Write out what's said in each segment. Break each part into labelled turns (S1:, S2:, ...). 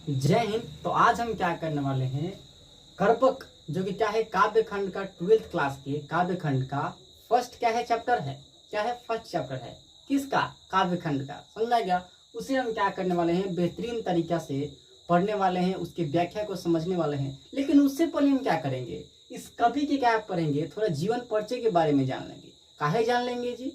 S1: जय हिंद। तो आज हम क्या करने वाले हैं, कर्पक जो कि क्या है, काव्य खंड का 12th क्लास के काव्य खंड का फर्स्ट क्या है चैप्टर है, क्या है फर्स्ट चैप्टर है, किसका, काव्य खंड का, समझा गया। उसे हम क्या करने वाले हैं, बेहतरीन तरीका से पढ़ने वाले हैं, उसकी व्याख्या को समझने वाले हैं। लेकिन उससे पहले हम क्या करेंगे, इस कवि के क्या पढ़ेंगे, थोड़ा जीवन परिचय के बारे में जान लेंगे। काहे जान लेंगे जी,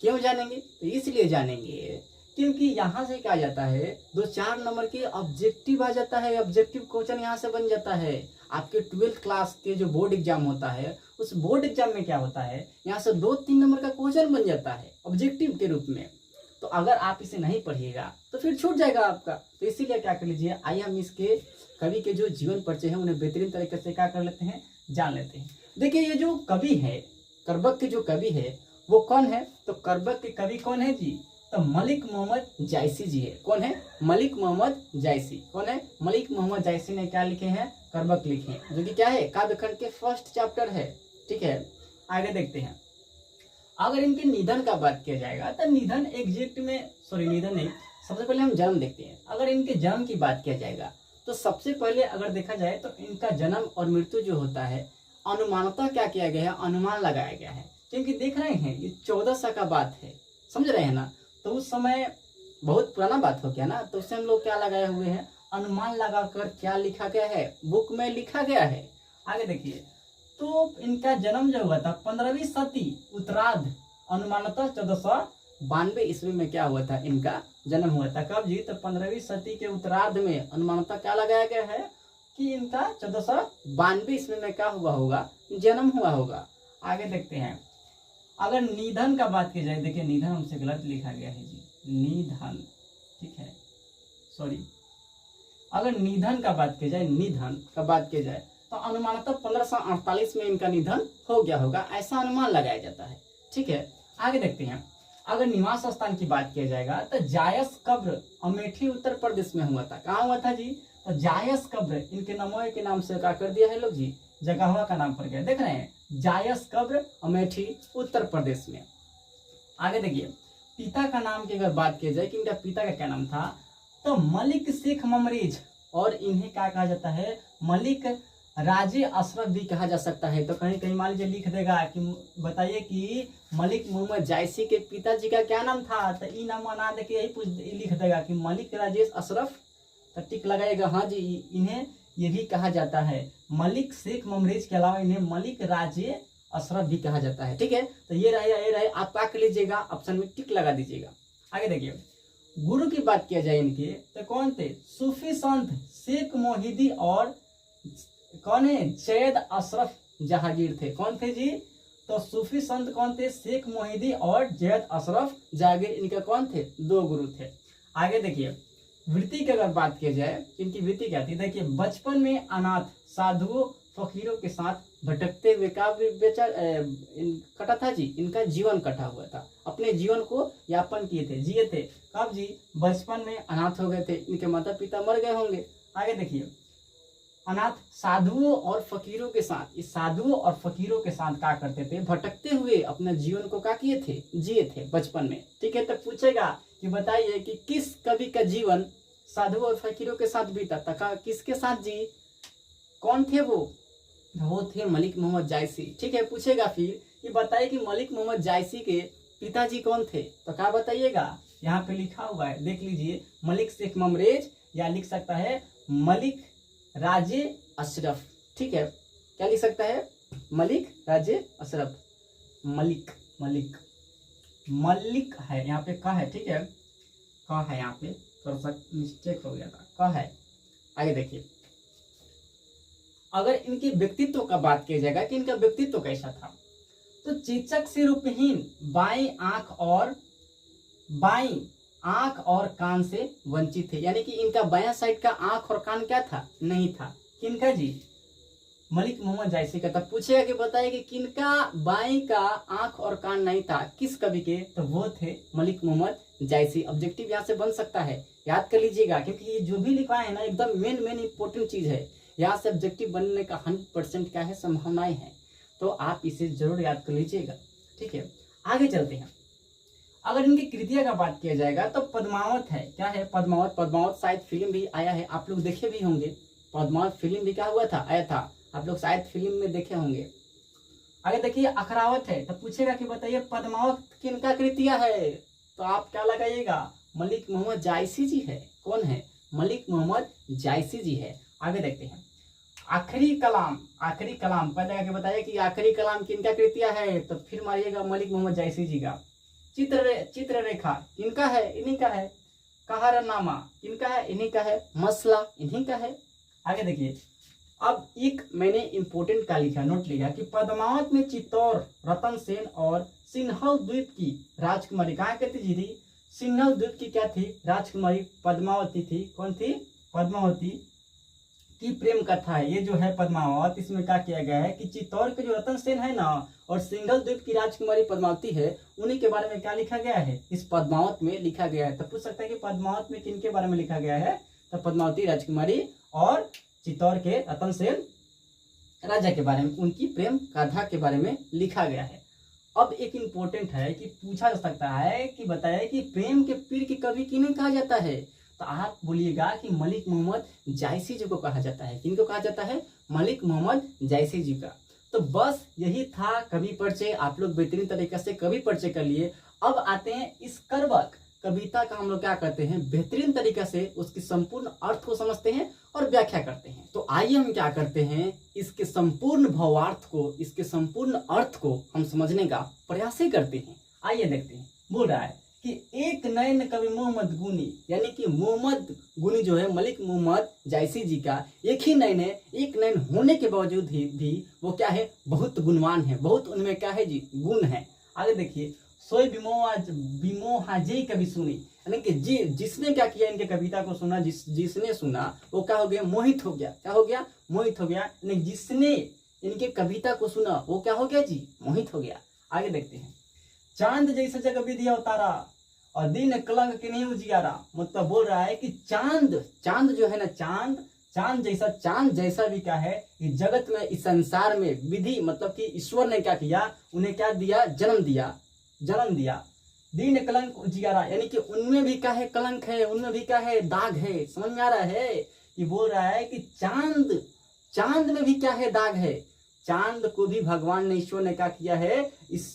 S1: क्यों जानेंगे, तो इसलिए जानेंगे क्योंकि यहाँ से क्या आ जाता है, 2-4 नंबर के ऑब्जेक्टिव आ जाता है। ऑब्जेक्टिव क्वेश्चन यहाँ से बन जाता है। आपके 12th क्लास के जो बोर्ड एग्जाम होता है, उस बोर्ड एग्जाम में क्या होता है, यहाँ से 2-3 नंबर का क्वेश्चन बन जाता है ऑब्जेक्टिव के रूप में। तो अगर आप इसे नहीं पढ़िएगा तो फिर छूट जाएगा आपका। तो इसीलिए क्या कर लीजिए, आइए हम इसके कवि के जो जीवन परिचय है उन्हें बेहतरीन तरीके से क्या कर लेते हैं, जान लेते हैं। देखिए, ये जो कवि है, कर्बक के जो कवि है वो कौन है, तो कर्बक के कवि कौन है जी, तो मलिक मोहम्मद जायसी जी है। कौन है, मलिक मोहम्मद जायसी। कौन है, मलिक मोहम्मद जायसी ने क्या लिखे हैं, कर्बक लिखे हैं, जो कि क्या है, काव्य खंड के फर्स्ट चैप्टर है। ठीक है, आगे देखते हैं। अगर इनके निधन का बात किया जाएगा तो निधन एग्जैक्ट में, सॉरी निधन नहीं, सबसे पहले हम जन्म देखते हैं। अगर इनके जन्म की बात किया जाएगा तो सबसे पहले अगर देखा जाए तो इनका जन्म और मृत्यु जो होता है, अनुमानता क्या किया गया है, अनुमान लगाया गया है। क्योंकि देख रहे हैं ये 1400 का बात है, समझ रहे हैं ना। तो उस समय बहुत पुराना बात हो गया ना, तो उससे हम लोग क्या लगाए हुए हैं, अनुमान लगाकर क्या लिखा गया है, बुक में लिखा गया है। आगे देखिए, तो इनका जन्म जो हुआ था 15वीं शती उत्तरार्ध, अनुमानतः 1492 ईस्वी में क्या हुआ था, इनका जन्म हुआ था। कब जी, तो 15वीं शती के उत्तरार्ध में अनुमानतः क्या लगाया गया है कि इनका 1492 ईस्वी में क्या हुआ होगा, जन्म हुआ होगा। आगे देखते हैं। अगर निधन का बात की जाए, देखिए निधन हमसे गलत लिखा गया है जी, निधन, ठीक है, सॉरी। अगर निधन का बात की जाए, निधन का बात की जाए तो अनुमानतः 1548 में इनका निधन हो गया होगा, ऐसा अनुमान लगाया जाता है। ठीक है, आगे देखते हैं। अगर निवास स्थान की बात किया जाएगा तो जायस कब्र अमेठी उत्तर प्रदेश में हुआ था। कहाँ हुआ था जी, तो जायस कब्र, इनके नमोए के नाम से क्या कर दिया है लोग जी, जगह का नाम पड़ गया। देख रहे हैं, जायस कब्र अमेठी उत्तर प्रदेश में। आगे देखिए, पिता का नाम की अगर बात की जाए कि इनका पिता का क्या नाम था, तो मलिक शेख ममरेज, और इन्हें क्या कहा जाता है, मलिक राजे अशरफ भी कहा जा सकता है। तो कहीं कहीं मान लीजिए लिख देगा कि बताइए कि मलिक मोहम्मद जायसी के पिताजी का क्या नाम था, तो ई नाम ना दे के यही लिख देगा कि मलिक राजेश अशरफ, तो टिक लगाएगा, हाँ जी, इन्हें ये भी कहा जाता है। मलिक शेख ममरेज के अलावा इन्हें मलिक राजे अशरफ भी कहा जाता है। ठीक है, तो ये रहे, आप क्या कर लीजिएगा, ऑप्शन में टिक लगा दीजिएगा। आगे देखिए, गुरु की बात किया जाए इनके, तो कौन थे, सूफी संत शेख मोहिदी और कौन है, जैद अशरफ जहांगीर थे। कौन थे जी, तो सूफी संत कौन थे, शेख मोहिदी और जैद अशरफ जहांगीर, इनके कौन थे, 2 गुरु थे। आगे देखिए, वृत्ति की अगर बात की जाए, इनकी वृत्ति क्या थी, देखिए बचपन में अनाथ साधुओं फकीरों के साथ भटकते हुए का कटा था जी, इनका जीवन कटा हुआ था, अपने जीवन को यापन किए थे, जिए थे। कब जी, बचपन में अनाथ हो गए थे, इनके माता पिता मर गए होंगे। आगे देखिए, अनाथ साधुओं और फकीरों के साथ, इस साधुओं और फकीरों के साथ क्या करते थे, भटकते हुए अपने जीवन को क्या किए थे, जिए थे बचपन में। ठीक है, तो पूछेगा कि बताइए कि किस कवि का जीवन साधुओं और फकीरों के साथ बीता था, किसके साथ जी, कौन थे वो थे मलिक मोहम्मद जायसी। ठीक है, पूछेगा फिर कि बताइए कि मलिक मोहम्मद जायसी के पिताजी कौन थे, तो क्या बताइएगा, यहाँ पे लिखा हुआ है, देख लीजिए, मलिक शेख ममरेज, या लिख सकता है मलिक राजे अशरफ। ठीक है, क्या लिख सकता है, मलिक राजे अशरफ, मलिक मलिक मलिक है, यहाँ पे का है, ठीक है, का है, यहाँ पे थोड़ा सा मिस्टेक हो गया था, का है। आगे देखिए, अगर इनके व्यक्तित्व का बात किया जाएगा कि इनका व्यक्तित्व कैसा था, तो चेचक से रूपहीन, बाई आंख और कान से वंचित थे, यानी कि इनका बायां साइड का आंख और कान क्या था, नहीं था। किनका जी, मलिक मोहम्मद जायसी का। तब पूछेगा कि बताइए कि किनका बाई का आंख और कान नहीं था, किस कवि के, तो वो थे मलिक मोहम्मद जायसी। ऑब्जेक्टिव यहाँ से बन सकता है, याद कर लीजिएगा, क्योंकि ये जो भी लिखवाए है ना, एकदम मेन इंपॉर्टेंट चीज है। यहाँ से ऑब्जेक्टिव बनने का 100% क्या है, संभावनाएं हैं, तो आप इसे जरूर याद कर लीजिएगा। ठीक है, आगे चलते हैं। अगर इनकी कृतियां का बात किया जाएगा तो पद्मावत है। क्या है? पद्मावत। पद्मावत शायद फिल्म भी आया है, आप लोग देखे भी होंगे। पद्मावत फिल्म भी क्या हुआ था, आया था, आप लोग शायद फिल्म में देखे होंगे। आगे देखिए अखरावत है, तो पूछेगा कि बताइए पद्मावत किनका कृतियां है, तो आप क्या लगाइएगा, मलिक मोहम्मद जायसी जी है। कौन है? मलिक मोहम्मद जायसी जी है। आगे देखते हैं आखिरी कलाम। आखिरी कलाम पहले आगे बताइए कि आखिरी कलाम किनका कृतियां है, तो फिर मारिएगा मलिक मोहम्मद जायसी जी का। चित्ररेखा किनका है? इन्हीं का है। कहारनामा किनका है? इन्हीं का है। मसला इन्हीं का है। आगे देखिए अब एक मैंने इंपोर्टेंट का लिखा, नोट लिखा कि पद्मावत में चित्तौर रतन सेन और सिन्हल द्वीप की राजकुमारी कहाँ कहती जी थी? सिन्हल द्वीप की क्या थी? राजकुमारी पद्मावती थी। कौन थी? पद्मावती की प्रेम कथा है ये जो है पद्मावत। इसमें क्या किया गया है कि चित्तौड़ के जो रतन सेन है ना और सिंघल द्वीप की राजकुमारी पद्मावती है, उन्हीं के बारे में क्या लिखा गया है? इस पद्मावत में लिखा गया है। तो पूछ सकता है कि पद्मावत में किन के बारे में लिखा गया है? तो पद्मावती राजकुमारी और चित्तौड़ के रतन सेन राजा के बारे में, उनकी प्रेम कथा के बारे में लिखा गया है। अब एक इंपॉर्टेंट है कि पूछा जा सकता है कि बताया कि प्रेम के पीर के कवि किन्हें कहा जाता है, तो आप बोलिएगा कि मलिक मोहम्मद जायसी जी को कहा जाता है। किनको कहा जाता है? मलिक मोहम्मद जायसी जी का। तो बस यही था कवि परिचय। आप लोग बेहतरीन तरीके से कवि परिचय कर लिए। अब आते हैं इस करवक कविता का हम लोग क्या करते हैं, बेहतरीन तरीके से उसकी संपूर्ण अर्थ को समझते हैं और व्याख्या करते हैं। तो आइए हम क्या करते हैं, इसके संपूर्ण भावार्थ को, इसके संपूर्ण अर्थ को हम समझने का प्रयास ही करते हैं। आइए देखते हैं। बोल रहा है कि एक नयन कवि मोहम्मद गुनी, यानी कि मोहम्मद गुनी जो है मलिक मोहम्मद जायसी जी का एक ही नयन है। एक नयन होने के बावजूद भी वो क्या है, बहुत गुणवान है, बहुत उनमें क्या है जी, गुण है। आगे देखिए सोई बिमोहाजी कवि सुनी, यानी कि जिसने क्या किया, इनके कविता को सुना, जिसने सुना वो क्या हो गया, मोहित हो गया। क्या हो गया? मोहित हो गया। यानी जिसने इनके कविता को सुना वो क्या हो गया जी, मोहित हो गया। आगे देखते हैं चांद जैसा जग विधि अवतारा और दिन कलंक के नहीं उजियारा। मतलब बोल रहा है कि चांद जो है ना, चांद जैसा भी क्या है, इस जगत में, इस संसार में विधि मतलब कि ईश्वर ने क्या किया, उन्हें क्या दिया, जन्म दिया। दीन कलंक उजियारा, यानी कि उनमें भी क्या है, कलंक है, उनमें भी क्या है, दाग है। समझ में आ रहा है? कि बोल रहा है कि चांद में भी क्या है, दाग है। चांद को भी भगवान ने, ईश्वर ने क्या किया है, इस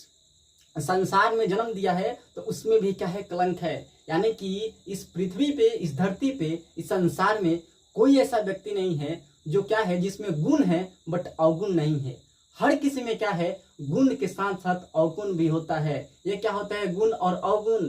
S1: संसार में जन्म दिया है, तो उसमें भी क्या है, कलंक है। यानी कि इस पृथ्वी पे, इस धरती पे, इस संसार में कोई ऐसा व्यक्ति नहीं है जो क्या है, जिसमें गुण है बट अवगुण नहीं है। हर किसी में क्या है, गुण के साथ साथ अवगुण भी होता है। ये क्या होता है, गुण और अवगुण,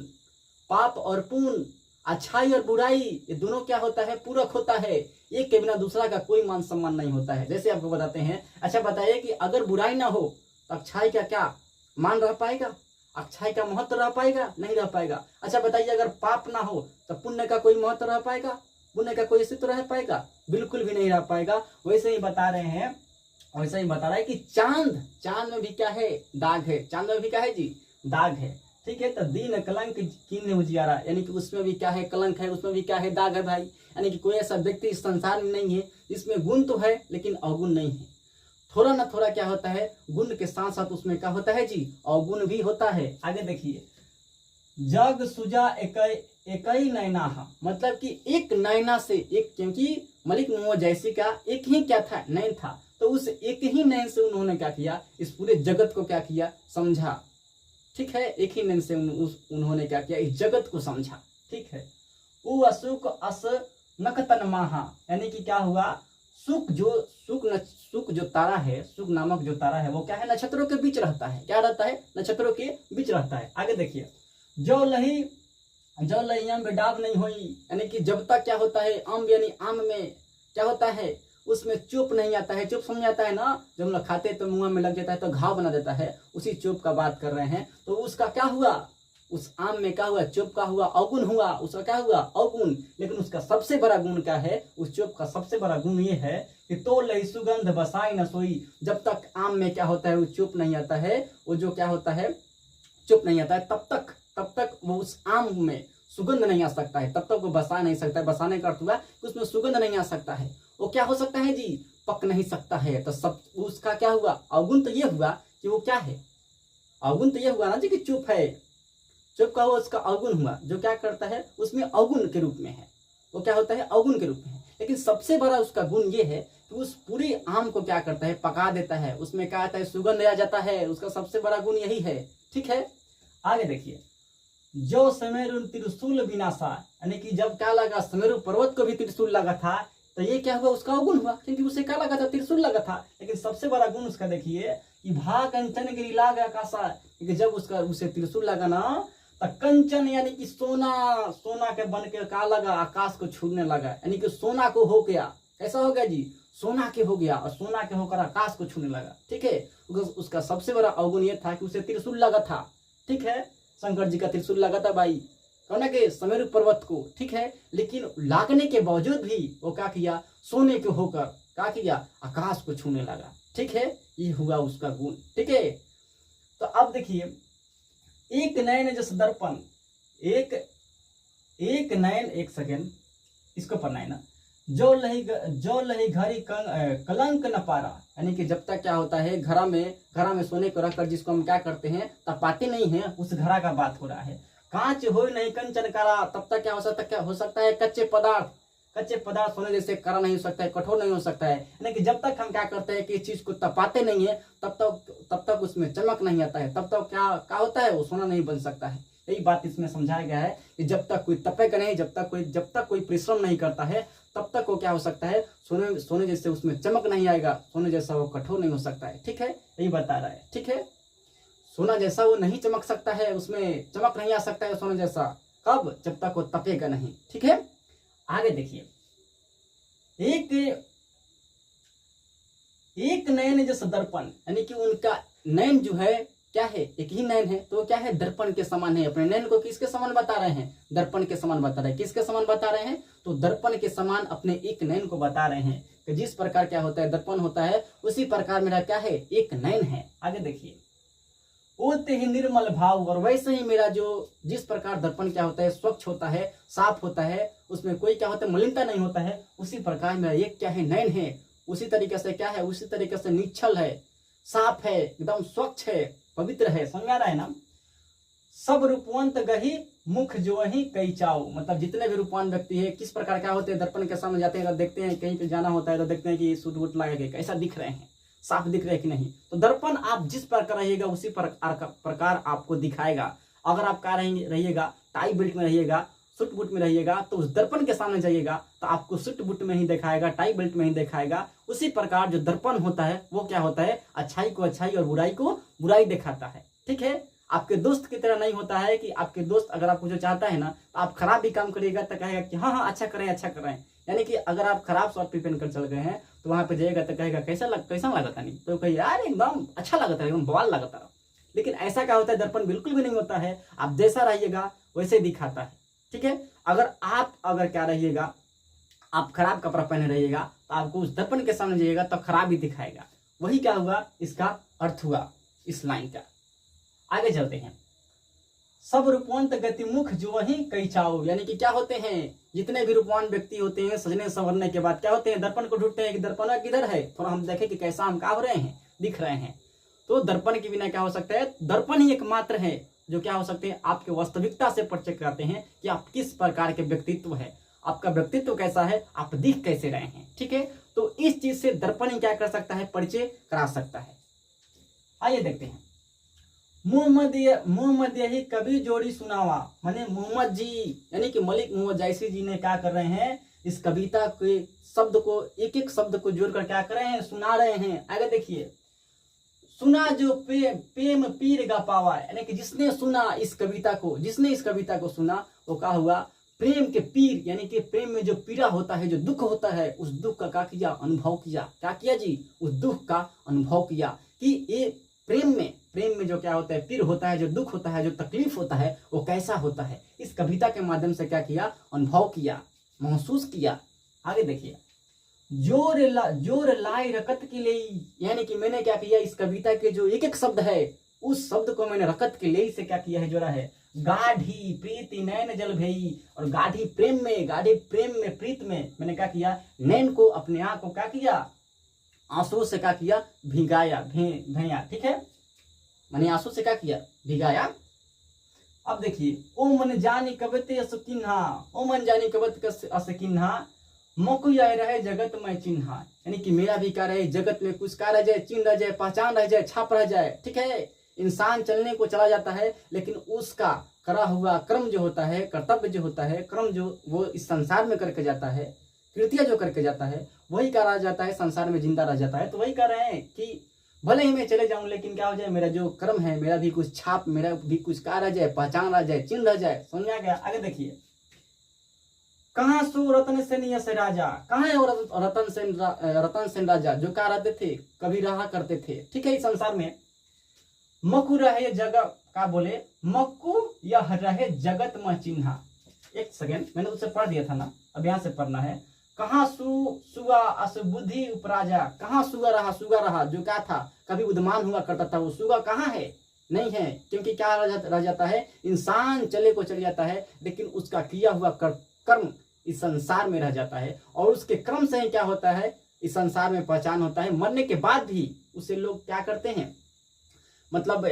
S1: पाप और पुण्य, अच्छाई और बुराई, ये दोनों क्या होता है, पूरक होता है। एक के बिना दूसरा का कोई मान सम्मान नहीं होता है। जैसे आपको बताते हैं, अच्छा बताइए कि अगर बुराई ना हो तो अच्छाई का क्या मान रह पाएगा, अच्छाई का महत्व रह पाएगा? नहीं रह पाएगा। अच्छा बताइए अगर पाप ना हो तो पुण्य का कोई महत्व रह पाएगा, पुण्य का कोई अस्तित्व रह पाएगा? बिल्कुल भी नहीं रह पाएगा। वैसे ही बता रहे हैं, वैसे ही बता रहा है कि चांद में भी क्या है, दाग है। चांद में भी क्या है जी, दाग है। ठीक है, तो दीन कलंक किन उजियारा, यानी कि उसमें भी क्या है, कलंक है, उसमें भी क्या है, दाग है भाई। यानी कि कोई ऐसा व्यक्ति इस संसार में नहीं है जिसमें गुण तो है लेकिन अवगुण नहीं है। थोड़ा ना थोड़ा क्या होता है, गुण के साथ साथ उसमें क्या होता है जी, अवगुण भी होता है। आगे देखिए जग सुजा एकई नैना, मतलब कि एक नैना से एक, क्योंकि मलिक मोहम्मद जायसी का एक ही क्या था, नैन था, तो उस एक ही नैन से उन्होंने क्या किया, इस पूरे जगत को क्या किया, समझा। ठीक है, एक ही नैन से उन्होंने क्या किया, इस जगत को समझा। ठीक है, उ असुक अस नकतन माहा, यानी कि क्या हुआ, सुक जो तारा है, सुक नामक जो तारा है वो क्या है, नक्षत्रों के बीच रहता है। क्या रहता है, नक्षत्रों के बीच रहता है। आगे देखिए जो लही आम बेडाब नहीं हुई, यानी कि जब तक क्या होता है, आम यानी आम में क्या होता है, उसमें चुप नहीं आता है। चुप समझ आता है ना, जब हम लोग खाते तो मुंह में लग जाता है तो घाव बना देता है, उसी चुप का बात कर रहे हैं। तो उसका क्या हुआ, उस आम में क्या हुआ, चुप का हुआ, अवगुण हुआ। उसका क्या हुआ, अवगुण। लेकिन उसका सबसे बड़ा गुण क्या है, उस चुप का सबसे बड़ा गुण ये है कि तो लही सुगंध बसाई न सोई। जब तक आम में क्या होता है, वो चुप नहीं आता है, वो जो क्या होता है, चुप नहीं आता है, तब तक वो उस आम में सुगंध नहीं आ सकता है, तब तक वो बसा नहीं सकता है। बसाने का अर्थ हुआ कि उसमें सुगंध नहीं आ सकता है। वो क्या हो सकता है जी, पक नहीं सकता है। तो सब उसका क्या हुआ, अवगुण तो ये हुआ कि वो क्या है, अवगुण तो ये हुआ ना जी कि चुप जो क्या हुआ उसका अवगुण हुआ, जो क्या करता है उसमें अवगुण के रूप में है, वो क्या होता है अवगुण के रूप में है। लेकिन सबसे बड़ा उसका गुण ये है कि उस पूरी आम को क्या करता है पका देता है, उसमें क्या आता है सुगंध आ जाता है, उसका सबसे बड़ा गुण यही है। ठीक है, आगे देखिए, जो सुमेरु त्रिशूल विनाशा, यानी कि जब क्या लगा सुमेरु पर्वत को भी त्रिशूल लगा था, तो ये क्या हुआ उसका अवगुण हुआ, क्योंकि उसे क्या लगा था त्रिशूल लगा था। लेकिन सबसे बड़ा गुण उसका देखिए कि भा कंचन गिरी लाग आकाशा, क्योंकि जब उसका उसे त्रिशूल लगा ना तो कंचन यानी कि सोना, सोना के बन के क्या लगा आकाश को छूने लगा, यानी कि सोना को हो गया। कैसा हो गया जी, सोना के हो गया, और सोना के होकर आकाश को छूने लगा। ठीक है, उसका सबसे बड़ा अवगुण यह था कि उसे त्रिशूल लगा था। ठीक है, शंकर जी का त्रिशूल लगा था भाई कौन के सुमेरु पर्वत को। ठीक है, लेकिन लागने के बावजूद भी वो क्या किया सोने के होकर क्या किया आकाश को छूने लगा। ठीक है, ये हुआ उसका गुण। ठीक है, तो अब देखिए एक नयन जैसे दर्पण, एक नयन, एक सेकेंड इसको पढ़ना है ना, जो लही घड़ी कलंक न पारा, यानी कि जब तक क्या होता है घड़ा में सोने को रखकर जिसको हम क्या करते हैं तपाते नहीं है, उस घड़ा का बात हो रहा है। कांच हो नहीं कंचन करा, तब तक क्या हो सकता है कच्चे पदार्थ सोने जैसे करा नहीं हो सकता है, कठोर नहीं हो सकता है। यानी कि जब तक हम क्या करते हैं कि इस चीज को तपाते नहीं है तब तक उसमें चमक नहीं आता है, तब तक क्या होता है वो सोना नहीं बन सकता है। यही बात इसमें समझाया गया है कि जब तक कोई तपेगा नहीं, जब तक कोई परिश्रम नहीं करता है, तब तक वो क्या हो सकता है सोने जैसे उसमें चमक नहीं आएगा, सोने जैसा वो कठोर नहीं हो सकता है। ठीक है, यही बता रहा है। ठीक है, सोना जैसा वो नहीं चमक सकता है, उसमें चमक नहीं आ सकता है सोने जैसा, कब, जब तक वो तपेगा नहीं। ठीक है, आगे देखिए, एक नयन जैसा दर्पण, यानी कि उनका नयन जो है क्या है एक ही नयन है, तो क्या है दर्पण के समान है। अपने नयन को किसके समान बता रहे हैं, दर्पण के समान बता रहे हैं। किसके समान बता रहे हैं, तो दर्पण के समान अपने एक नयन को बता रहे हैं कि जिस प्रकार क्या होता है दर्पण होता है, उसी प्रकार मेरा क्या है एक नयन है। आगे देखिए, ओते ही निर्मल भाव, और वैसे ही मेरा जिस प्रकार दर्पण क्या होता है स्वच्छ होता है, साफ होता है, उसमें कोई क्या होता है मलिनता नहीं होता है, उसी प्रकार मेरा एक क्या है नयन है, उसी तरीके से क्या है, उसी तरीके से निश्चल है, साफ है, एकदम स्वच्छ है, पवित्र है। समझ आ रहा है ना। सब रूपवंत गही मुख जो ही कई चाओ, मतलब जितने भी रूपवान व्यक्ति है किस प्रकार क्या होते हैं दर्पण के सामने जाते हैं तो देखते हैं, कहीं पे जाना होता है तो देखते हैं कि सूट वूट लगा के कैसा दिख रहे हैं, साफ दिख रहे हैं कि नहीं। तो दर्पण आप जिस प्रकार रहिएगा उसी प्रकार आपको दिखाएगा। अगर आप क्या रहिएगा टाई बेल्ट में रहिएगा, सूट बूट में रहिएगा, तो उस दर्पण के सामने जाइएगा तो आपको सूट बूट में ही दिखाएगा, टाई बेल्ट में ही दिखाएगा। उसी प्रकार जो दर्पण होता है वो क्या होता है अच्छाई को अच्छाई और बुराई को बुराई दिखाता है। ठीक है, आपके दोस्त की तरह नहीं होता है कि आपके दोस्त अगर आपको जो चाहता है ना तो आप खराब भी काम करिएगा तो कहेगा कि हाँ अच्छा करें अच्छा करें। यानी कि अगर आप खराब शर्ट पहन कर चल गए हैं तो वहां पे जाइएगा तो कहेगा कैसा लगता नहीं, तो कहिए यार एकदम अच्छा लगता है, एकदम बवाल लगता है। लेकिन ऐसा क्या होता है दर्पण बिल्कुल भी नहीं होता है, आप जैसा रहिएगा वैसे दिखाता है। ठीक है, अगर क्या रहिएगा आप खराब कपड़ा पहने रहिएगा तो आपको उस दर्पण के सामने जाइएगा तो खराब ही दिखाएगा। वही क्या हुआ इसका अर्थ हुआ इस लाइन का। आगे चलते हैं, सब रूपवंत गतिमुख जो ही कई चाओ, यानी कि क्या होते हैं जितने भी रूपवान व्यक्ति होते हैं सजने संवरने के बाद क्या होते हैं दर्पण को ढूंढते हैं कि दर्पण किधर है, थोड़ा हम देखें कि कैसा हम का रहे हैं दिख रहे हैं। तो दर्पण के बिना क्या हो सकता है, दर्पण ही एकमात्र है जो क्या हो सकते हैं आपके वास्तविकता से परिचय कराते हैं कि आप किस प्रकार के व्यक्तित्व है, आपका व्यक्तित्व कैसा है, आप दिख कैसे रहे हैं। ठीक है, तो इस चीज से दर्पण ही क्या कर सकता है परिचय करा सकता है। आइए देखते हैं, मोहम्मद यही कभी जोड़ी सुनावा, माने मोहम्मद जी यानी कि मलिक मोहम्मद जायसी जी ने क्या कर रहे हैं इस कविता के शब्द को एक एक शब्द को जोड़कर क्या कर रहे हैं सुना रहे हैं। आगे देखिए, सुना जो प्रेम पीर गा पावा, यानी कि जिसने इस कविता को सुना वो क्या हुआ प्रेम के पीर, यानी कि प्रेम में जो पीड़ा होता है जो दुख होता है उस दुख का क्या किया अनुभव किया। क्या किया जी, उस दुख का अनुभव किया कि ये प्रेम में जो क्या होता है पीर होता है, जो दुख होता है, जो तकलीफ होता है वो कैसा होता है, इस कविता के माध्यम से क्या किया अनुभव किया, महसूस किया। आगे देखिए, जोर लाई रकत के लिए, यानी कि मैंने क्या किया इस कविता के जो एक एक शब्द है उस शब्द को मैंने रकत के लिए से क्या किया है जोड़ा है। गाढ़ी प्रीति नैन जल भई, और गाढ़ी प्रेम में प्रीत में मैंने क्या किया नैन को अपने आंख को क्या किया आंसू से क्या किया भिगाया भैया। ठीक है, मैंने आंसू से क्या किया भिगाया। अब देखिए, ओ मन जानी कबते असकिन्हा, ओ मन जानी कबत असकिन्हा, मकुया रहे जगत में चिन्हा, यानी कि मेरा भी कार्य है जगत में कुछ कार्य रह जाए, चिन्ह रह जाए, पहचान रह जाए, छाप रह जाए। ठीक है, इंसान चलने को चला जाता है लेकिन उसका करा हुआ कर्म जो होता है, कर्तव्य जो होता है, कर्म जो वो इस संसार में करके जाता है, कृतियां जो करके जाता है, वही करा जाता है, संसार में जिंदा रह जाता है। तो वही कह रहे हैं कि भले ही मैं चले जाऊं लेकिन क्या हो जाए, मेरा जो कर्म है, मेरा भी कुछ छाप, मेरा भी कुछ कार्य रह जाए, पहचान रह जाए, चिन्ह रह जाए। समझ में आ गया? आगे देखिए, कहाँ सो रतन सेन यश राजा, कहाँ है वो रतन सेन राजा जो कहा रहते थे, कभी रहा करते थे। ठीक है, इस संसार में मकु रहे जगह का बोले, मक्कू यह रहे जगत में चिन्हा। एक सेकेंड, मैंने उससे पढ़ दिया था ना, अब यहाँ से पढ़ना है। कहाँ सुगा असबुद्धि उपराजा, कहाँ सुगा रहा जो क्या था, कभी बुद्धिमान हुआ करता था, वो सुगा कहाँ है? नहीं है, क्योंकि क्या रह जाता है, इंसान चले को चले जाता है लेकिन उसका किया हुआ कर्म इस संसार में रह जाता है, और उसके क्रम से ही क्या होता है, इस संसार में पहचान होता है। मरने के बाद भी उसे लोग क्या करते हैं, मतलब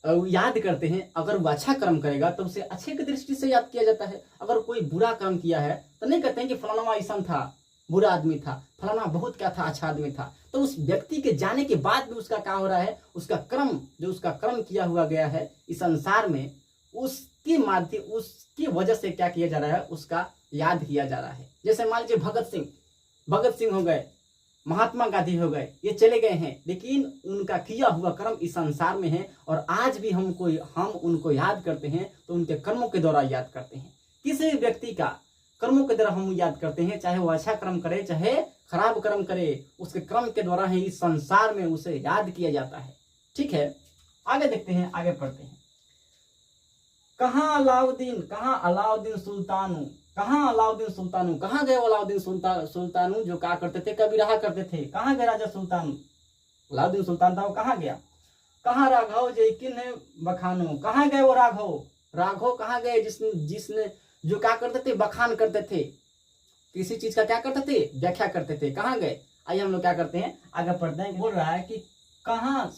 S1: याद करते हैं। अगर वो अच्छा कर्म करेगा तो उसे अच्छे की दृष्टि से याद किया जाता है। अगर कोई बुरा कर्म किया है तो नहीं कहते हैं कि फलाना ऐसा था, बुरा आदमी था, फलाना बहुत क्या था, अच्छा आदमी था। तो उस व्यक्ति के जाने के बाद भी उसका क्या हो रहा है, उसका कर्म, जो उसका कर्म किया हुआ गया है इस संसार में, उसके माध्यम, उसकी वजह से क्या किया जा रहा है, उसका याद किया जा रहा है। जैसे मान लीजिए भगत सिंह हो गए, महात्मा गांधी हो गए, ये चले गए हैं लेकिन उनका किया हुआ कर्म इस संसार में है, और आज भी हम उनको याद करते हैं तो उनके कर्मों के द्वारा याद करते हैं। किसी भी व्यक्ति का कर्मों के द्वारा हम याद करते हैं, चाहे वो अच्छा कर्म करे चाहे खराब कर्म करे, उसके कर्म के द्वारा ही इस संसार में उसे याद किया जाता है। ठीक है, आगे देखते हैं, आगे पढ़ते हैं। कहाँ अलाउद्दीन सुल्तानू, कहाँ गए अलाउद्दीन सुल्तानू जो कहा करते थे, कभी रहा करते थे। कहाँ गए राजा सुल्तान, अलाउद्दीन सुल्तान था, वो कहाँ गया? कहाँ राघव जय किन्हे बखानो, कहाँ गए वो राघव कहाँ गए जिसने जो क्या करते थे, बखान करते थे, किसी चीज का क्या करते थे, व्याख्या करते थे। कहाँ गए? आइए हम लोग क्या करते हैं, आगे पढ़ते हैं। बोल रहा है कि कहाँ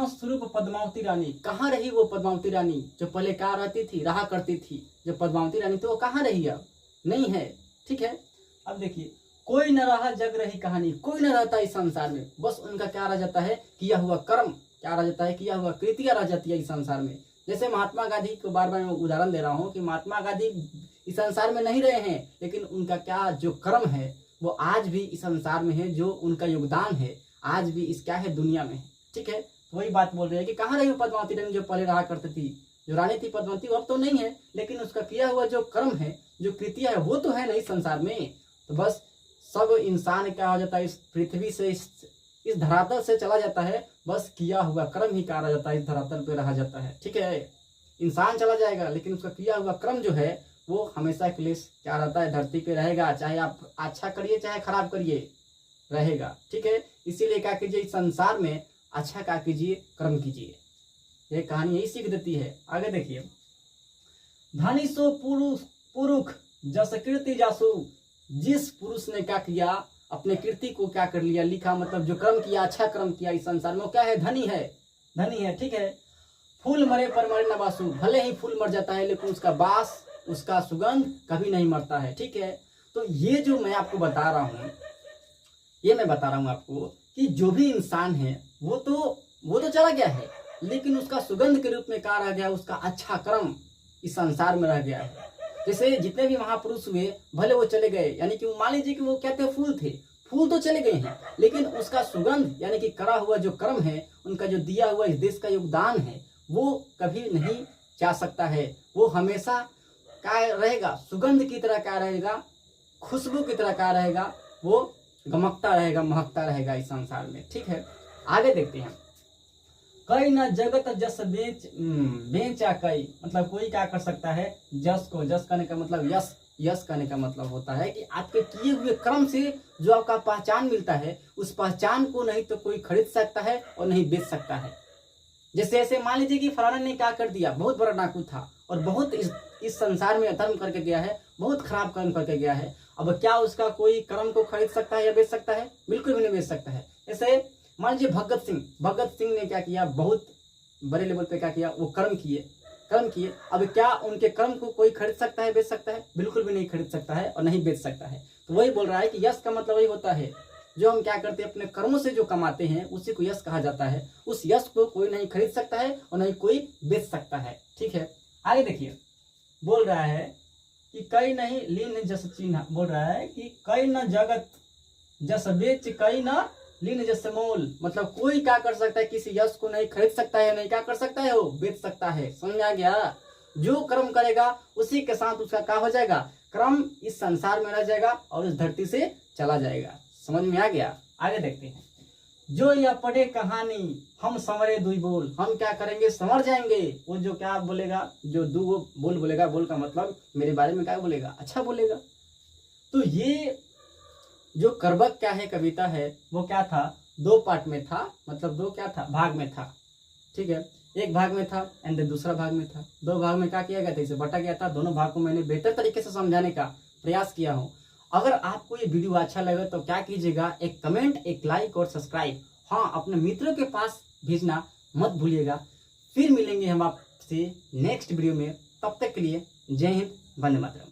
S1: स्वरूप पद्मावती रानी, कहाँ रही वो पद्मावती रानी जो पहले क्या रहती थी, रहा करती थी। जो पद्मावती रानी तो वो कहाँ रही, अब नहीं है। ठीक है, अब देखिए, कोई न रहा जग रही कहानी, कोई न रहता इस संसार में, बस उनका क्या रह जाता है, किया हुआ कर्म, क्या रह जाता है, किया हुआ कृतियां रह जाती है इस संसार में। जैसे महात्मा गांधी को बार बार मैं उदाहरण दे रहा हूँ कि महात्मा गांधी इस संसार में नहीं रहे हैं लेकिन उनका क्या जो कर्म है वो आज भी इस संसार में है, जो उनका योगदान है आज भी इस क्या है, दुनिया में है। ठीक है, तो वही बात बोल रहे हैं कि कहाँ रही पद्मावती रानी जो पहले रहा करती थी, जो रानी थी पद्मावती, अब तो नहीं है लेकिन उसका किया हुआ जो कर्म है, जो कृतियां है, वो तो है नहीं संसार में। तो बस सब इंसान क्या हो जाता है, इस पृथ्वी से, इस धरातल से चला जाता है, बस किया हुआ कर्म ही क्या रह जाता है, इस धरातल पे रह जाता है। ठीक है, इंसान चला जाएगा लेकिन उसका किया हुआ कर्म जो है वो हमेशा के लिए क्या रहता है, धरती पे रहेगा, चाहे आप अच्छा करिए चाहे खराब करिए, रहेगा। ठीक है, इसीलिए क्या कीजिए, इस संसार में अच्छा क्या कीजिए, कर्म कीजिए। ये कहानी यही सीख देती है। आगे देखिए, धनी सो पुरुष जस कीर्ति जासु, जिस पुरुष ने क्या किया, अपने कीर्ति को क्या कर लिया, लिखा, मतलब जो कर्म किया, अच्छा कर्म किया इस संसार में, वो क्या है, धनी है। ठीक है, फूल मरे पर मरे न बासु, भले ही फूल मर जाता है लेकिन उसका बास, उसका सुगंध कभी नहीं मरता है। ठीक है, तो ये जो मैं आपको बता रहा हूँ, ये मैं बता रहा हूँ आपको कि जो भी इंसान है वो तो चला गया है लेकिन उसका सुगंध के रूप में क्या रह गया, उसका अच्छा कर्म इस संसार में रह गया है। जैसे जितने भी महापुरुष हुए भले वो चले गए, यानी कि मान लीजिए कि वो क्या थे, फूल थे, फूल तो चले गए हैं लेकिन उसका सुगंध यानी कि करा हुआ जो कर्म है, उनका जो दिया हुआ इस देश का योगदान है, वो कभी नहीं जा सकता है। वो हमेशा क्या रहेगा, सुगंध की तरह क्या रहेगा, खुशबू की तरह क्या रहेगा, वो गमकता रहेगा, महकता रहेगा इस संसार में। ठीक है, आगे देखते हैं। कई न जगत जस बेचा कई, मतलब कोई क्या कर सकता है, जस को, जस करने का मतलब यश करने का मतलब होता है कि आपके किए हुए कर्म से जो आपका पहचान मिलता है, उस पहचान को नहीं तो कोई खरीद सकता है और नहीं बेच सकता है। जैसे ऐसे मान लीजिए कि फलाना ने क्या कर दिया, बहुत बड़ा डाकू था और बहुत इस संसार में अधर्म करके गया है, बहुत खराब कर्म करके गया है। अब क्या उसका कोई कर्म को खरीद सकता है या बेच सकता है? बिल्कुल भी नहीं बेच सकता है। जैसे मान लीजिए भगत सिंह ने क्या किया, बहुत बड़े लेवल पे क्या किया, वो कर्म किए, कर्म किए। अब क्या उनके कर्म को कोई खरीद सकता है, बेच सकता है? बिल्कुल भी नहीं खरीद सकता है और नहीं बेच सकता है। तो वही बोल रहा है कि यश का मतलब वही होता है, जो हम क्या करते हैं अपने कर्मों से जो कमाते हैं उसी को यश कहा जाता है। उस यश को कोई नहीं खरीद सकता है और नहीं कोई बेच सकता है। ठीक है, आगे देखिए, बोल रहा है कि कई नहीं लीन जस चिन्ह, बोल रहा है कि कई न जगत जस बेच कई न लीन जस मोल। मतलब कोई क्या कर सकता है, किसी यश को नहीं खरीद सकता है, नहीं क्या कर सकता है, वो बेच सकता है। समझ में आ गया? जो कर्म करेगा उसी के साथ उसका क्या हो जाएगा, कर्म इस संसार में रह जाएगा और इस धरती से चला जाएगा। समझ में आ गया? आगे देखते हैं, जो यह पढ़े कहानी हम संवरे दुई बोल। हम क्या करेंगे, संवर जाएंगे। वो जो क्या बोलेगा, जो दो बोल बोलेगा, बोल का मतलब मेरे बारे में क्या बोलेगा, अच्छा बोलेगा। तो ये जो करबक क्या है, कविता है, वो क्या था, दो पार्ट में था, मतलब दो क्या था, भाग में था। ठीक है, एक भाग में था एंड दूसरा भाग में था। दो भाग में क्या किया गया था, इसे बांटा गया था। दोनों भाग को मैंने बेहतर तरीके से समझाने का प्रयास किया हूँ। अगर आपको ये वीडियो अच्छा लगे तो क्या कीजिएगा, एक कमेंट, एक लाइक और सब्सक्राइब, हाँ, अपने मित्रों के पास भेजना मत भूलिएगा। फिर मिलेंगे हम आपसे नेक्स्ट वीडियो में। तब तक के लिए जय हिंद, वंदे मातरम।